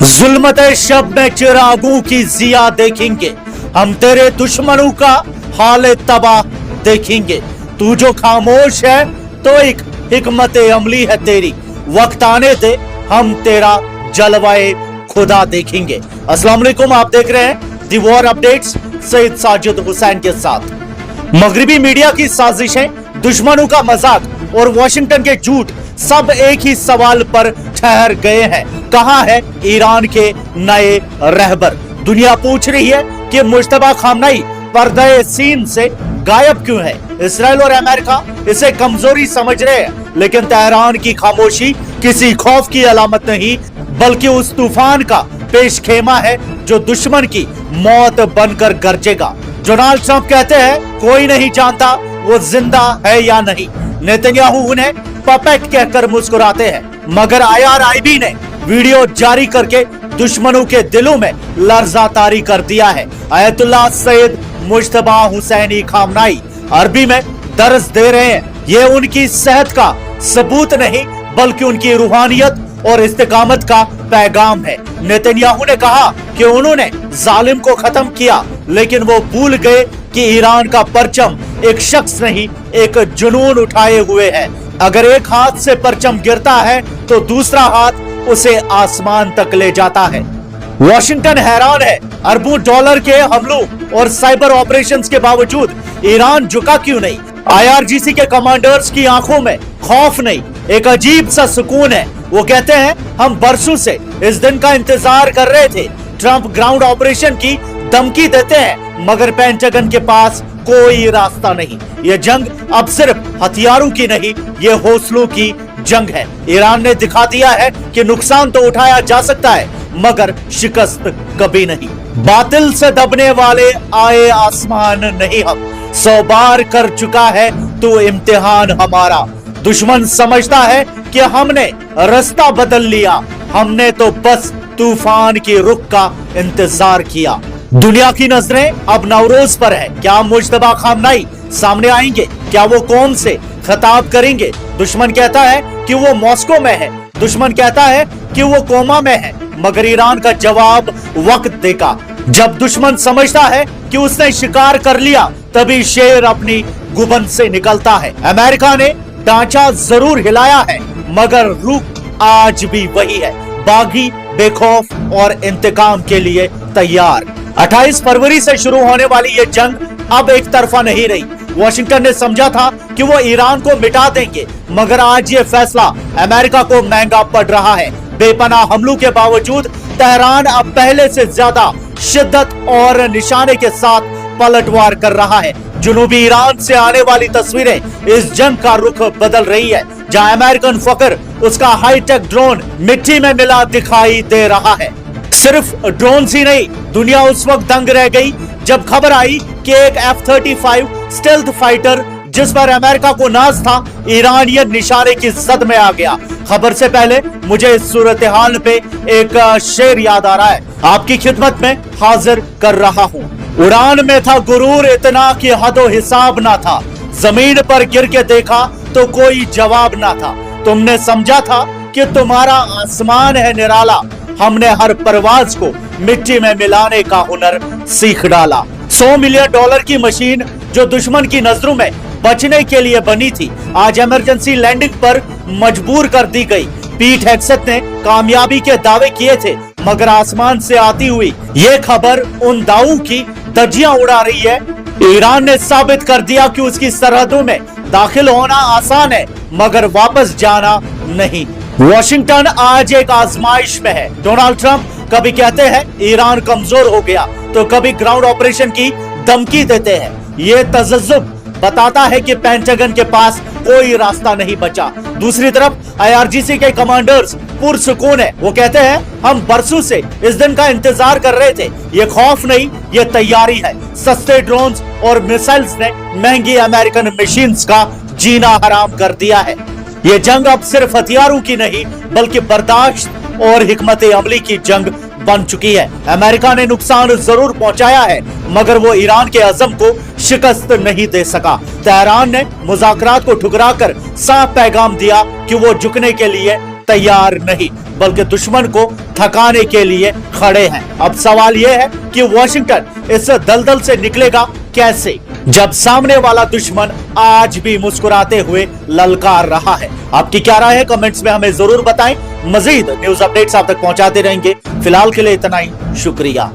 जुल्मत शब में चिरागों की जिया देखेंगे, हम तेरे दुश्मनों का हाल तबाह देखेंगे। तू जो खामोश है तो एक हिकमत अमली है तेरी, वक्त आने दे हम तेरा जलवाए खुदा देखेंगे। अस्सलाम वालेकुम, आप देख रहे हैं the war updates Syed Sajid Hussain के साथ। मगरबी मीडिया की साजिशें, दुश्मनों का मजाक और वॉशिंगटन के झूठ सब एक ही सवाल पर ठहर गए हैं, कहां है ईरान के नए रहबर। दुनिया पूछ रही है कि मुश्तबा खामनेई पर्दे सीन से गायब क्यों है। इसराइल और अमेरिका इसे कमजोरी समझ रहे हैं, लेकिन तेहरान की खामोशी किसी खौफ की अलामत नहीं, बल्कि उस तूफान का पेशखेमा है जो दुश्मन की मौत बनकर गरजेगा। डोनाल्ड ट्रंप कहते हैं कोई नहीं जानता वो जिंदा है या नहीं। नेतन्याहू उन्हें पपेट कहकर मुस्कुराते हैं, मगर IRIB ने वीडियो जारी करके दुश्मनों के दिलों में लर्जा तारी कर दिया है। आयतुल्लाह सैयद मुज्तबा हुसैनी खामनेई अरबी में दर्ज दे रहे हैं। ये उनकी सेहत का सबूत नहीं, बल्कि उनकी रूहानियत और इस्तिकामत का पैगाम है। नेतन्याहू ने कहा कि उन्होंने जालिम को खत्म किया, लेकिन वो भूल गए कि ईरान का परचम एक शख्स नहीं, एक जुनून उठाए हुए है। अगर एक हाथ से परचम गिरता है तो दूसरा हाथ उसे आसमान तक ले जाता है। वॉशिंगटन हैरान है, अरबों डॉलर के हमलों और साइबर ऑपरेशंस के बावजूद ईरान झुका क्यों नहीं। IRGC के कमांडर्स की आंखों में खौफ नहीं, एक अजीब सा सुकून है। वो कहते हैं हम बरसों से इस दिन का इंतजार कर रहे थे। ट्रंप ग्राउंड ऑपरेशन की धमकी देते हैं, मगर पेंटागन के पास कोई रास्ता नहीं। ये जंग अब सिर्फ हथियारों की नहीं, ये हौसलों की जंग है। ईरान ने दिखा दिया है कि नुकसान तो उठाया जा सकता है, मगर शिकस्त कभी नहीं। बातिल से दबने वाले आए आसमान नहीं, हम 100 बार कर चुका है तो इम्तिहान हमारा। दुश्मन समझता है कि हमने रास्ता बदल लिया, हमने तो बस तूफान की रुख का इंतजार किया। दुनिया की नजरें अब नवरोज पर है। क्या मुज्तबा खामनेई सामने आएंगे? क्या वो कौम से खिताब करेंगे? दुश्मन कहता है कि वो मॉस्को में है, दुश्मन कहता है कि वो कोमा में है, मगर ईरान का जवाब वक्त देगा। जब दुश्मन समझता है कि उसने शिकार कर लिया, तभी शेर अपनी गुबन से निकलता है। अमेरिका ने ढांचा जरूर हिलाया है, मगर रुख आज भी वही है, बागी, बेखौफ और इंतकाम के लिए तैयार। 28 फरवरी से शुरू होने वाली ये जंग अब एक तरफा नहीं रही। वॉशिंगटन ने समझा था कि वो ईरान को मिटा देंगे, मगर आज ये फैसला अमेरिका को महंगा पड़ रहा है। बेपनाह हमलों के बावजूद तेहरान अब पहले से ज्यादा शिद्दत और निशाने के साथ पलटवार कर रहा है। जुनूबी ईरान से आने वाली तस्वीरें इस जंग का रुख बदल रही है, जहां अमेरिकन फकर उसका हाईटेक ड्रोन मिट्टी में मिला दिखाई दे रहा है। सिर्फ ड्रोन ही नहीं, दुनिया उस वक्त दंग रह गई जब खबर आई कि एक F-35 स्टेल्थ फाइटर जिस पर अमेरिका को नाज था, ईरानियन निशाने की जद में आ गया। खबर से पहले मुझे इस सूरत हाल पे एक शेर याद आ रहा है, आपकी खिदमत में हाजिर कर रहा हूँ। उड़ान में था गुरूर इतना कि हदो हिसाब ना था, जमीन पर गिर के देखा तो कोई जवाब ना था। तुमने समझा था कि तुम्हारा आसमान है निराला, हमने हर परवाज को मिट्टी में मिलाने का हुनर सीख डाला। $100 मिलियन की मशीन जो दुश्मन की नजरों में बचने के लिए बनी थी, आज इमरजेंसी लैंडिंग पर मजबूर कर दी गई। पीट हेग्सेट ने कामयाबी के दावे किए थे, मगर आसमान से आती हुई ये खबर उन दावों की धज्जियां उड़ा रही है। ईरान ने साबित कर दिया कि उसकी सरहदों में दाखिल होना आसान है, मगर वापस जाना नहीं। वॉशिंगटन आज एक आजमाइश में है। डोनाल्ड ट्रंप कभी कहते हैं ईरान कमजोर हो गया, तो कभी ग्राउंड ऑपरेशन की धमकी देते हैं। ये तजज्जुब बताता है कि पेंटागन के पास कोई रास्ता नहीं बचा। दूसरी तरफ IRGC के कमांडर्स पुरसुकून है। वो कहते हैं हम बरसों से इस दिन का इंतजार कर रहे थे। ये खौफ नहीं, ये तैयारी है। सस्ते ड्रोन्स और मिसाइल्स ने महंगी अमेरिकन मशीन्स का जीना हराम कर दिया है। ये जंग अब सिर्फ हथियारों की नहीं, बल्कि बर्दाश्त और हिकमत अमली की जंग बन चुकी है। अमेरिका ने नुकसान जरूर पहुंचाया है, मगर वो ईरान के अज़म को शिकस्त नहीं दे सका। तेहरान ने मुज़ाकरात को ठुकराकर साफ पैगाम दिया कि वो झुकने के लिए तैयार नहीं। बल्कि दुश्मन को थकाने के लिए खड़े हैं। अब सवाल यह है कि वॉशिंगटन इस दलदल से निकलेगा कैसे, जब सामने वाला दुश्मन आज भी मुस्कुराते हुए ललकार रहा है। आपकी क्या राय है, कमेंट्स में हमें जरूर बताएं। मजीद न्यूज अपडेट्स आप तक पहुंचाते रहेंगे। फिलहाल के लिए इतना ही, शुक्रिया।